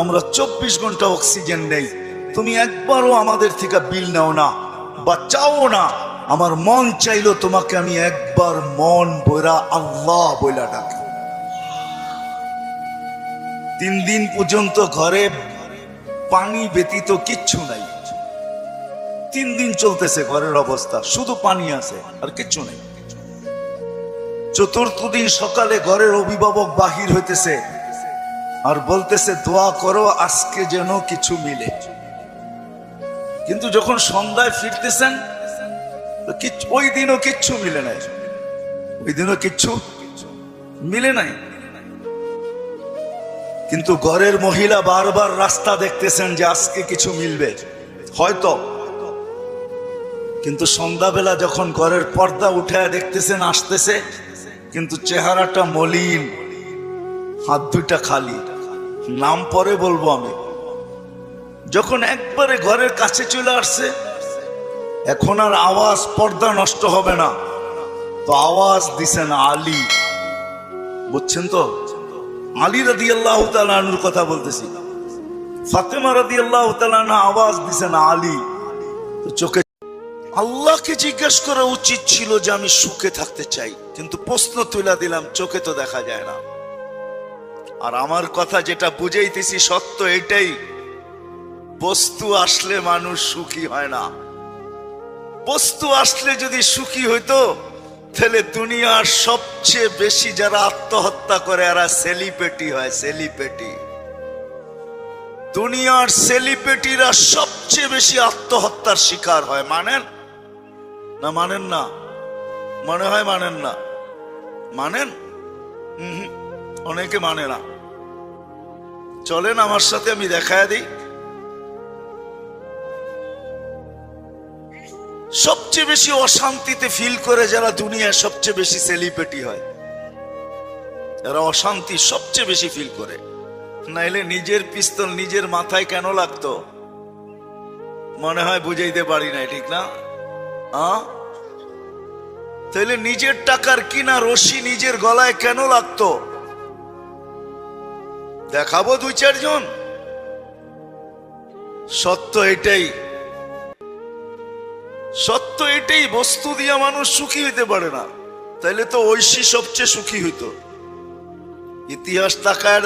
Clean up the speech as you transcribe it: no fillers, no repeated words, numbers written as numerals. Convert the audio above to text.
আমরা 24 ঘন্টা অক্সিজেন নেই, তুমি একবারও আমাদের থেকে বিল নাও না বা চাও না। আমার মন চাইলো তোমাকে আমি একবার মন বইরা আল্লাহ বইলা ডাকি। 3 দিন পর্যন্ত ঘরে পানি ব্যতীত কিচ্ছু নাই। 3 দিন চলতেছে ঘরের অবস্থা, শুধু পানি আছে আর কিচ্ছু নেই। 4র্থ দিন সকালে ঘরের অভিভাবক বাহির হইতেছে আর বলতেছে দোয়া করো আজকে যেন কিছু মিলে। কিন্তু যখন সন্ধ্যায় ফিরতেছেন ওই দিনও কিচ্ছু মিলে নাই, ওই দিনও কিচ্ছু মিলে নাই। কিন্তু ঘরের মহিলা বারবার রাস্তা দেখতেছেন যে আজকে কিছু মিলবে হয়তো। কিন্তু সন্ধ্যাবেলা যখন ঘরের পর্দা উঠায় দেখতেছেন আসতেছে, কিন্তু চেহারাটা মলিন, হাত দুইটা খালি। নাম পরে বলবো আমি। যখন একবারে ঘরের কাছে চলে আসছে, এখন আর আওয়াজ, পর্দা নষ্ট হবে না, তো আওয়াজ দিছেন আলী। বুঝছেন তো? আলী রাদিয়াল্লাহু তাআলা আনহুর কথা বলতেছি। ফাতেমা রাদিয়াল্লাহু তাআলা আনহা আওয়াজ দিছেন আলী। তো চোখে আল্লাহকে জিজ্ঞেস করা উচিত ছিল যে আমি সুখে থাকতে চাই, কিন্তু প্রশ্ন তুলে দিলাম, চোখে তো দেখা যায় না। আর আমার কথা যেটা বুঝাইতেছি সত্য এটাই, বস্তু আসলে মানুষ সুখী হয় না। বস্তু আসলে যদি সুখী হইতো তাহলে দুনিয়ার সবচেয়ে বেশি যারা আত্মহত্যা করে এরা সেলিব্রিটি হয়। সেলিব্রিটি, দুনিয়ার সেলিব্রিটিরা সবচেয়ে বেশি আত্মহত্যার শিকার হয়। মানেন না? মানেন না? মনে হয় মানেন না। মানেন? অনেকে মানে না। চলেন আমার সাথে, আমি দেখায় দিই। সবচেয়ে বেশি অশান্তিতে ফিল করে যারা দুনিয়ার সবচেয়ে বেশি সেলিব্রিটি হয়, এরা অশান্তি সবচেয়ে বেশি ফিল করে। নাইলে নিজের পিস্তল নিজের মাথায় কেন লাগতো? মনে হয় বুঝাইতে পারি না, ঠিক না? তাইলে নিজের টাকার কিনা রশি নিজের গলায় কেন লাগতো? দেখাবো 2-4 জন। সত্য এটাই, সত্য এটাই। বস্তু দিয়া মানুষ সুখী হইতে পারে না, তাইলে তো ঐশী সবচেয়ে সুখী হইতো। ইতিহাস তাকায়